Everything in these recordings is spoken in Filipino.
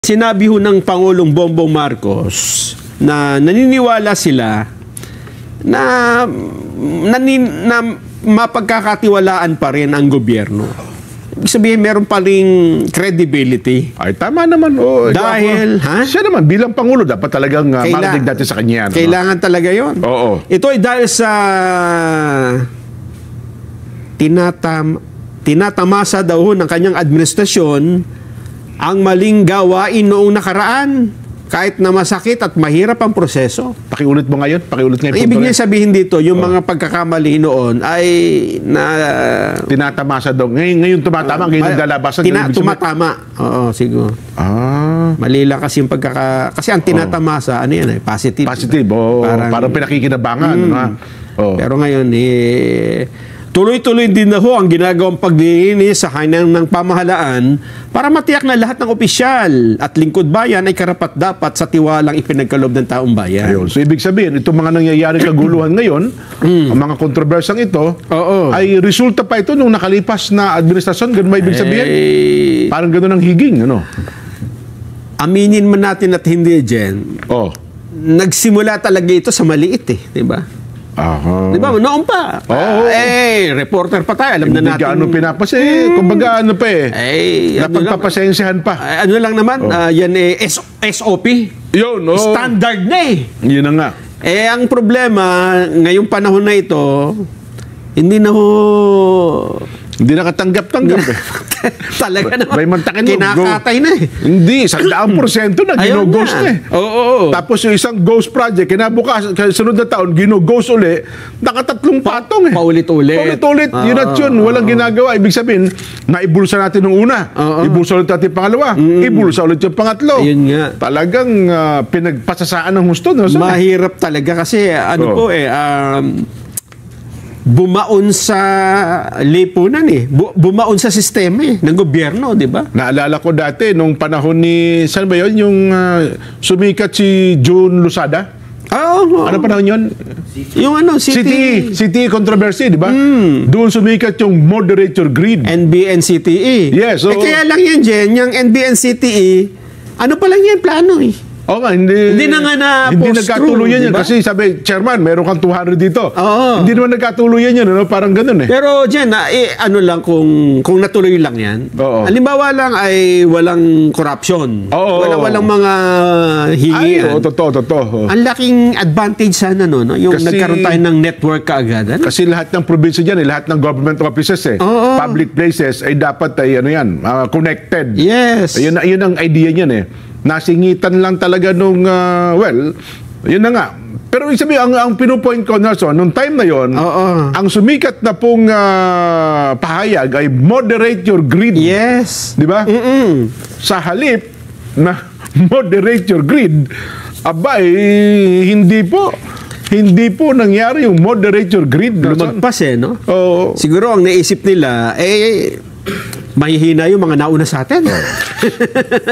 Sinabi ho ng Pangulong Bongbong Marcos na naniniwala sila na mapagkakatiwalaan pa rin ang gobyerno. Ibig sabihin, meron pa ring credibility. Ay, tama naman. Dahil, siya naman, bilang Pangulo, dapat talagang marinig natin sa kanya. Kailangan talaga yon. Oo. Ito ay dahil sa tinatamasa daw ng kanyang administrasyon ang maling gawain noong nakaraan. Kahit na masakit at mahirap ang proseso. Pakiulit mo ngayon? Pakiulit ngayon. Ibig niya sabihin dito, yung mga pagkakamali noon ay tinatamasa daw. Ngayon tumatama, ngayon naglalabasan. Tumatama. Oo, siguro. Mali lang kasi yung kasi ang tinatamasa, ano yan, positive. Positive, parang pinakikinabangan. Pero ngayon, tuloy-tuloy din na ho ang ginagawang paglilinis sa hanang ng pamahalaan para matiyak na lahat ng opisyal at lingkod bayan ay karapat-dapat sa tiwalang ipinagkaloob ng taong bayan. Ayun. So, ibig sabihin, itong mga nangyayari kaguluhan ngayon, ang mga kontrobersyang ito, ay resulta pa ito nung nakalipas na administrasyon. Ganun ba ibig sabihin? Parang ganun ang higing, ano? Aminin man natin at hindi, Jen. Nagsimula talaga ito sa maliit, di ba? Di ba? Noon pa. Reporter pa tayo. Alam na natin. Hindi gaano pinapasa kumbaga ano pa napagpapasensyahan pa. Ano lang naman, yan SOP. Yun, Standard na Yun na nga. Ang problema, ngayong panahon na ito, hindi na ho... Hindi nakatanggap-tanggap Talaga naman. May mantakin kinakatay na Hindi, 100% na ginoghost na Tapos yung isang ghost project, kinabukas, sunod na taon, ginoghost uli, nakatatlong patong Paulit-ulit. Yun at yun, walang ginagawa. Ibig sabihin, naibulsa natin nung una. Ibulsa ulit natin pangalawa. Ibulsa ulit yung pangatlo. Yun nga. Talagang pinagpasasaan ng husto. Mahirap talaga kasi bumaon sa lipunan bumaon sa sistema ng gobyerno, di ba? Naalala ko dati nung panahon ni saan ba yun? Yung sumikat si June Losada. Ano panahon yun? Yung CTE controversy, di ba? Doon sumikat yung moderator grid. NBN-CTE. Yes. Kaya lang yan, Jen, yung NBN-CTE, ano pa lang yan plano hindi na nga hindi nagkatuluyan yan. Kasi sabi, Chairman, meron kang 200 dito. Hindi naman nagkatuluyan yan. Parang ganun Pero Jen, ano lang kung natuloy lang yan. Halimbawa lang ay walang corruption. Walang mga hingian. Totoo. Ang laking advantage sana yung kasi, nagkaroon tayo ng network kaagadan. Kasi lahat ng probinsya dyan, lahat ng government offices, public places, ay dapat connected. Yes. Yun ang idea niyan Nasingitan lang talaga nung, yun na nga. Pero isabi, ang pinupoint ko, Nelson, nung time na yon, ang sumikat na pong pahayag ay moderate your greed. Yes. Di ba? Sa halip na moderate your greed, hindi po nangyari yung moderate your greed. Lumagpas no? Siguro ang naisip nila, mahihina yung mga nauna sa atin.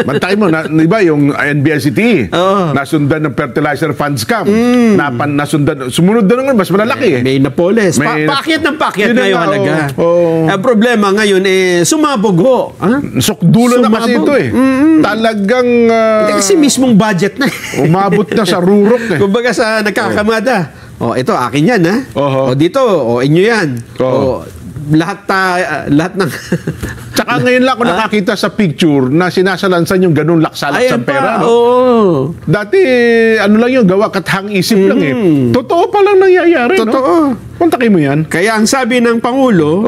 Bantay mo, di ba yung NBN-CTE, nasundan ng fertilizer fund scam, nasundan, sumunod na naman, mas malalaki May Napoles. Paakyat ng paakyat na yung halaga. Ang problema ngayon, sumabog ho. Sukdulo na kasi ito Talagang... kasi mismong budget na umabot na sa rurok Kumbaga sa nagkakamada. Ito, akin yan dito, inyo yan. Lahat ng... Tsaka ngayon lang ako nakakita sa picture na sinasalansan yung ganun laksalak sa pera. Dati, ano lang yun, gawa kathang isip lang Totoo pa lang nangyayari. Totoo. Kontakin mo yan. Kaya ang sabi ng Pangulo,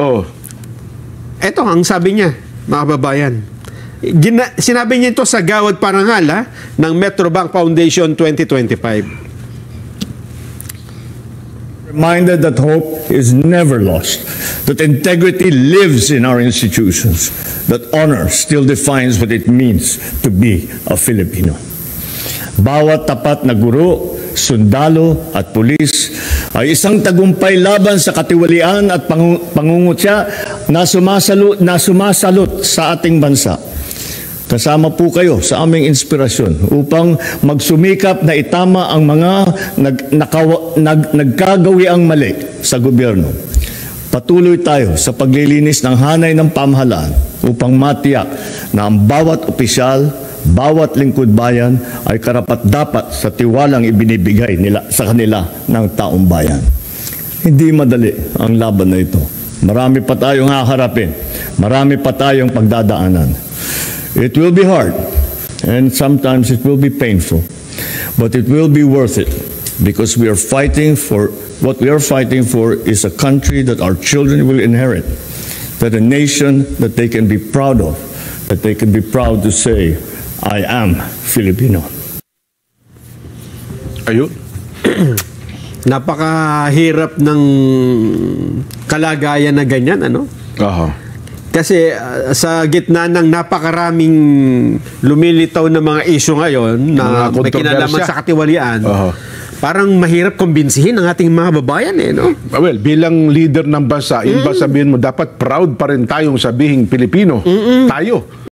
eto ang sabi niya, mga babayan. Sinabi niya ito sa Gawad Parangal ng Metrobank Foundation 2025. Reminded that hope is never lost, that integrity lives in our institutions, that honor still defines what it means to be a Filipino. Bawat tapat na guro, sundalo at pulis ay isang tagumpay laban sa katiwalian at pangungutya na sumasalot sa ating bansa. Kasama po kayo sa aming inspirasyon upang magsumikap na itama ang mga nagkagawiang mali sa gobyerno. Patuloy tayo sa paglilinis ng hanay ng pamahalaan upang matiyak na ang bawat opisyal bawat lingkod bayan ay karapat-dapat sa tiwalang ibinibigay nila sa kanila ng taong bayan. Hindi madali ang laban na ito. Marami pa tayong haharapin. Marami pa tayong pagdadaanan. It will be hard, and sometimes it will be painful, but it will be worth it because we are fighting for what we are fighting for is a country that our children will inherit, that a nation that they can be proud of, that they can be proud to say, I am Filipino. Ayun. Napakahirap ng kalagayan na ganyan, ano? Kasi sa gitna ng napakaraming lumilitaw na mga issue ngayon na may kinalaman sa katiwalian, parang mahirap kumbinsihin ang ating mga babayan, no? Well, bilang leader ng bansa, iba sabihin mo, dapat proud pa rin tayong sabihing Pilipino. Tayo.